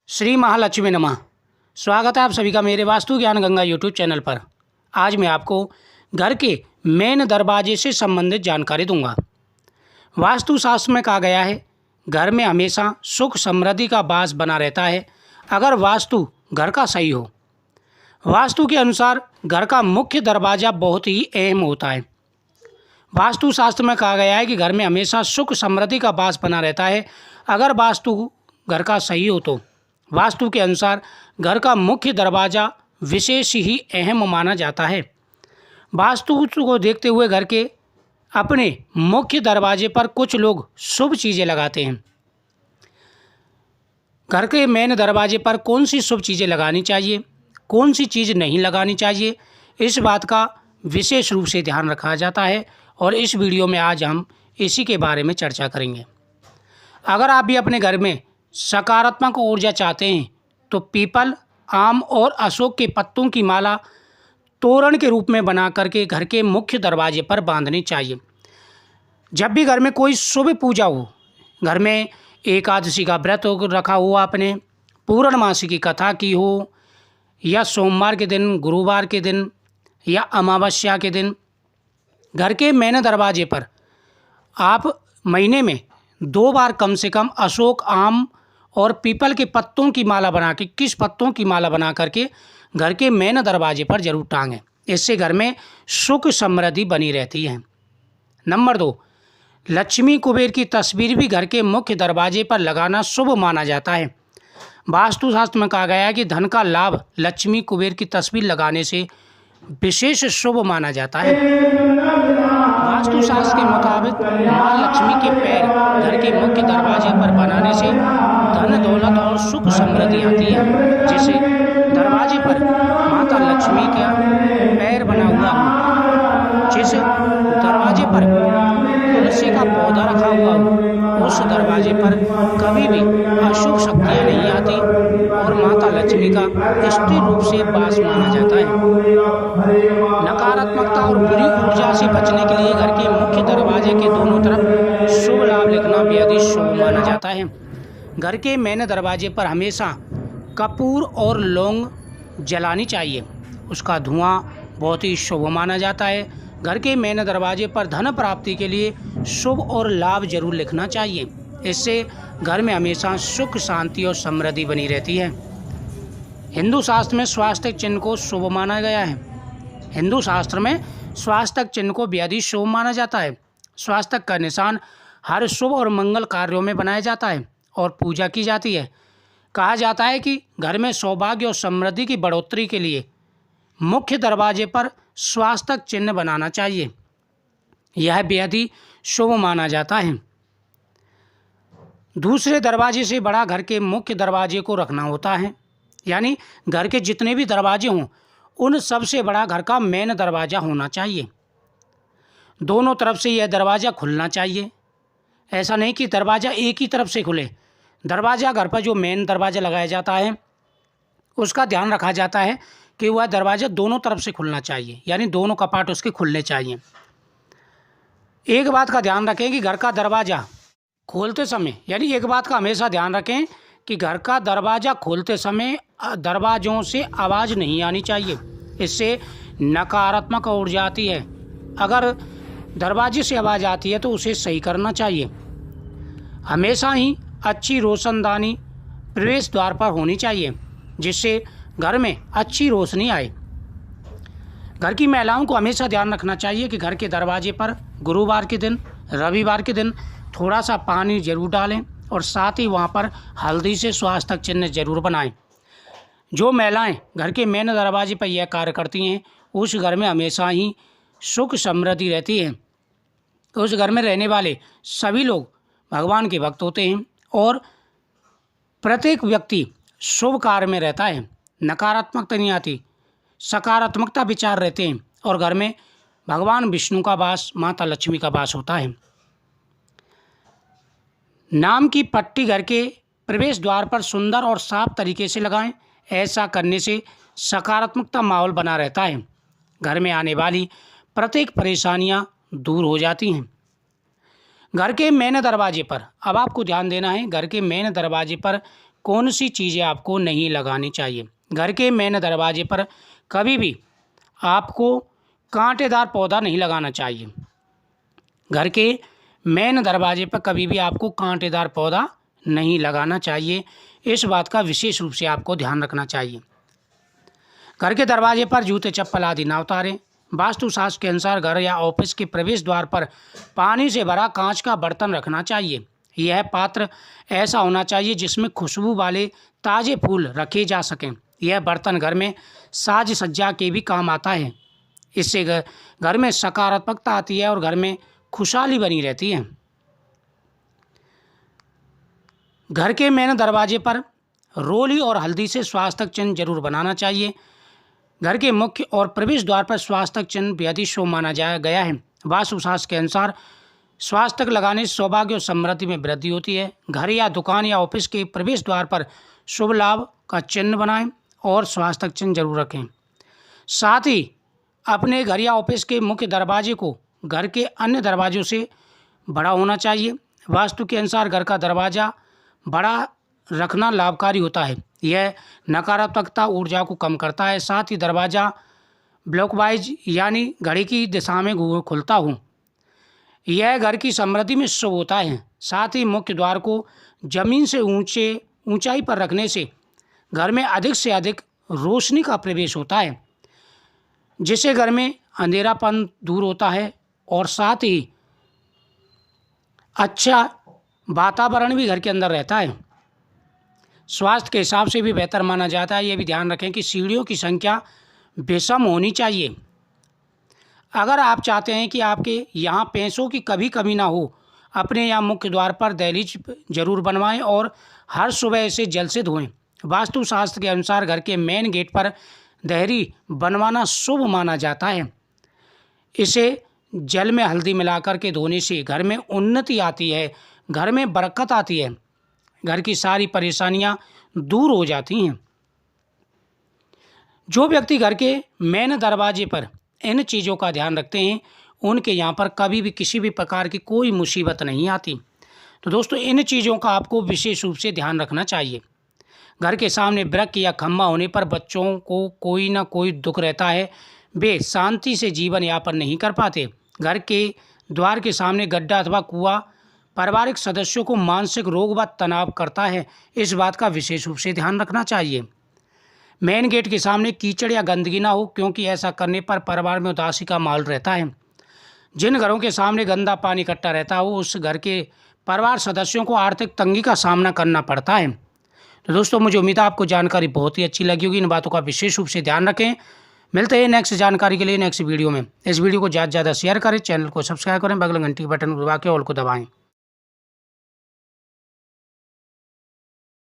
श्री महालक्ष्मी नमः। स्वागत है आप सभी का मेरे वास्तु ज्ञान गंगा यूट्यूब चैनल पर। आज मैं आपको घर के मेन दरवाजे से संबंधित जानकारी दूंगा। वास्तु शास्त्र में कहा गया है घर में हमेशा सुख समृद्धि का वास बना रहता है अगर वास्तु घर का सही हो। वास्तु के अनुसार घर का मुख्य दरवाज़ा बहुत ही अहम होता है। वास्तु शास्त्र में कहा गया है कि घर में हमेशा सुख समृद्धि का वास बना रहता है अगर वास्तु घर का सही हो तो। वास्तु के अनुसार घर का मुख्य दरवाज़ा विशेष ही अहम माना जाता है। वास्तु को देखते हुए घर के अपने मुख्य दरवाजे पर कुछ लोग शुभ चीज़ें लगाते हैं। घर के मेन दरवाजे पर कौन सी शुभ चीज़ें लगानी चाहिए, कौन सी चीज़ नहीं लगानी चाहिए, इस बात का विशेष रूप से ध्यान रखा जाता है और इस वीडियो में आज हम इसी के बारे में चर्चा करेंगे। अगर आप भी अपने घर में सकारात्मक ऊर्जा चाहते हैं तो पीपल, आम और अशोक के पत्तों की माला तोरण के रूप में बना करके घर के मुख्य दरवाजे पर बांधनी चाहिए। जब भी घर में कोई शुभ पूजा हो, घर में एकादशी का व्रत रखा हो, आपने पूर्णमासी की कथा की हो, या सोमवार के दिन, गुरुवार के दिन या अमावस्या के दिन, घर के मेन दरवाजे पर आप महीने में 2 बार कम से कम अशोक, आम और पीपल के पत्तों की माला बना के, किस पत्तों की माला बना करके घर के मेन दरवाजे पर जरूर टांगें। इससे घर में सुख समृद्धि बनी रहती है। नंबर 2, लक्ष्मी कुबेर की तस्वीर भी घर के मुख्य दरवाजे पर लगाना शुभ माना जाता है। वास्तुशास्त्र में कहा गया है कि धन का लाभ लक्ष्मी कुबेर की तस्वीर लगाने से विशेष शुभ माना जाता है। वास्तुशास्त्र के मुताबिक मां लक्ष्मी के पैर घर के मुख्य दरवाजे पर बनाने से धन, दौलत और सुख समृद्धि आती है। जैसे दरवाजे पर माता लक्ष्मी का पैर बना हुआ हो, जैसे दरवाजे पर तुलसी का पौधा रखा हुआ हो, उस दरवाजे पर कभी भी अशुभ शक्तियाँ नहीं आती और माता लक्ष्मी का स्थिर रूप से वास माना जाता है। नकारात्मकता और बुरी ऊर्जा से बचने के लिए घर के मुख्य दरवाजे के दोनों तरफ शुभ लाभ लिखना बेहद ही शुभ माना जाता है। घर के मेन दरवाजे पर हमेशा कपूर और लौंग जलानी चाहिए, उसका धुआं बहुत ही शुभ माना जाता है। घर के मेन दरवाजे पर धन प्राप्ति के लिए शुभ और लाभ जरूर लिखना चाहिए। इससे घर में हमेशा सुख, शांति और समृद्धि बनी रहती है। हिंदू शास्त्र में स्वास्तिक चिन्ह को शुभ माना गया है। हिंदू शास्त्र में स्वास्तिक चिन्ह को बेहद ही शुभ माना जाता है। स्वास्तिक का निशान हर शुभ और मंगल कार्यों में बनाया जाता है और पूजा की जाती है। कहा जाता है कि घर में सौभाग्य और समृद्धि की बढ़ोतरी के लिए मुख्य दरवाजे पर स्वास्तिक चिन्ह बनाना चाहिए। यह बेहद ही शुभ माना जाता है। दूसरे दरवाजे से बड़ा घर के मुख्य दरवाजे को रखना होता है, यानी घर के जितने भी दरवाजे हों उन सबसे बड़ा घर का मेन दरवाज़ा होना चाहिए। दोनों तरफ से यह दरवाज़ा खुलना चाहिए। ऐसा नहीं कि दरवाज़ा एक ही तरफ से खुले। दरवाज़ा, घर पर जो मेन दरवाज़ा लगाया जाता है उसका ध्यान रखा जाता है कि वह दरवाज़ा दोनों तरफ से खुलना चाहिए, यानी दोनों कपाट उसके खुलने चाहिए। एक बात का ध्यान रखें कि घर का दरवाज़ा खोलते समय, यानी एक बात का हमेशा ध्यान रखें कि घर का दरवाज़ा खोलते समय दरवाज़ों से आवाज़ नहीं आनी चाहिए। इससे नकारात्मक ऊर्जा आती है। अगर दरवाजे से आवाज़ आती है तो उसे सही करना चाहिए। हमेशा ही अच्छी रोशनदानी प्रवेश द्वार पर होनी चाहिए जिससे घर में अच्छी रोशनी आए। घर की महिलाओं को हमेशा ध्यान रखना चाहिए कि घर के दरवाजे पर गुरुवार के दिन, रविवार के दिन थोड़ा सा पानी जरूर डालें और साथ ही वहाँ पर हल्दी से स्वास्तिक चिन्ह जरूर बनाएं। जो महिलाएं घर के मेन दरवाजे पर यह कार्य करती हैं उस घर में हमेशा ही सुख समृद्धि रहती है। उस घर में रहने वाले सभी लोग भगवान के भक्त होते हैं और प्रत्येक व्यक्ति शुभ कार्य में रहता है। नकारात्मकता नहीं आती, सकारात्मकता विचार रहते हैं और घर में भगवान विष्णु का वास, माता लक्ष्मी का वास होता है। नाम की पट्टी घर के प्रवेश द्वार पर सुंदर और साफ तरीके से लगाएं। ऐसा करने से सकारात्मकता माहौल बना रहता है। घर में आने वाली प्रत्येक परेशानियां दूर हो जाती हैं। घर के मेन दरवाजे पर अब आपको ध्यान देना है, घर के मेन दरवाजे पर कौन सी चीज़ें आपको नहीं लगानी चाहिए। घर के मेन दरवाजे पर कभी भी आपको कांटेदार पौधा नहीं लगाना चाहिए। घर के मेन दरवाजे पर कभी भी आपको कांटेदार पौधा नहीं लगाना चाहिए। इस बात का विशेष रूप से आपको ध्यान रखना चाहिए। घर के दरवाजे पर जूते चप्पल आदि ना उतारें। वास्तुशास्त्र के अनुसार घर या ऑफिस के प्रवेश द्वार पर पानी से भरा कांच का बर्तन रखना चाहिए। यह पात्र ऐसा होना चाहिए जिसमें खुशबू वाले ताज़े फूल रखे जा सकें। यह बर्तन घर में साज सज्जा के भी काम आता है। इससे घर में सकारात्मकता आती है और घर में खुशहाली बनी रहती है। घर के मेन दरवाजे पर रोली और हल्दी से स्वास्थ्य चिन्ह जरूर बनाना चाहिए। घर के मुख्य और प्रवेश द्वार पर स्वास्थ्य चिन्ह बेहद शुभ माना गया है। वास्तुशास्त्र के अनुसार स्वास्थ्य लगाने से सौभाग्य और समृद्धि में वृद्धि होती है। घर या दुकान या ऑफिस के प्रवेश द्वार पर शुभ लाभ का चिन्ह बनाएं और स्वास्थ्य चिन्ह जरूर रखें। साथ ही अपने घर या ऑफिस के मुख्य दरवाजे को घर के अन्य दरवाजों से बड़ा होना चाहिए। वास्तु के अनुसार घर का दरवाज़ा बड़ा रखना लाभकारी होता है। यह नकारात्मकता ऊर्जा को कम करता है। साथ ही दरवाज़ा ब्लॉकवाइज यानी घड़ी की दिशा में खुलता हो, यह घर की समृद्धि में शुभ होता है। साथ ही मुख्य द्वार को जमीन से ऊंचाई पर रखने से घर में अधिक से अधिक रोशनी का प्रवेश होता है, जिससे घर में अंधेरापन दूर होता है और साथ ही अच्छा वातावरण भी घर के अंदर रहता है। स्वास्थ्य के हिसाब से भी बेहतर माना जाता है। ये भी ध्यान रखें कि सीढ़ियों की संख्या बेशम होनी चाहिए। अगर आप चाहते हैं कि आपके यहाँ पैसों की कभी कमी ना हो, अपने यहाँ मुख्य द्वार पर दहलीज जरूर बनवाएं और हर सुबह इसे जल से धोएं। वास्तुशास्त्र के अनुसार घर के मेन गेट पर देहरी बनवाना शुभ माना जाता है। इसे जल में हल्दी मिलाकर के धोने से घर में उन्नति आती है, घर में बरकत आती है, घर की सारी परेशानियां दूर हो जाती हैं। जो व्यक्ति घर के मेन दरवाजे पर इन चीज़ों का ध्यान रखते हैं, उनके यहाँ पर कभी भी किसी भी प्रकार की कोई मुसीबत नहीं आती। तो दोस्तों, इन चीज़ों का आपको विशेष रूप से ध्यान रखना चाहिए। घर के सामने वृक्ष या खम्भा होने पर बच्चों को कोई ना कोई दुख रहता है, वे शांति से जीवन यापन नहीं कर पाते। घर के द्वार के सामने गड्ढा अथवा कुआं पारिवारिक सदस्यों को मानसिक रोग व तनाव करता है। इस बात का विशेष रूप से ध्यान रखना चाहिए। मेन गेट के सामने कीचड़ या गंदगी ना हो, क्योंकि ऐसा करने पर परिवार में उदासी का माहौल रहता है। जिन घरों के सामने गंदा पानी इकट्ठा रहता हो, उस घर के परिवार सदस्यों को आर्थिक तंगी का सामना करना पड़ता है। तो दोस्तों, मुझे उम्मीद है आपको जानकारी बहुत ही अच्छी लगी होगी। इन बातों का विशेष रूप से ध्यान रखें। मिलते हैं नेक्स्ट जानकारी के लिए नेक्स्ट वीडियो में। इस वीडियो को ज़्यादा से ज़्यादा शेयर करें, चैनल को सब्सक्राइब करें, बगल घंटी के बटन को दबा के ऑल को दबाएं।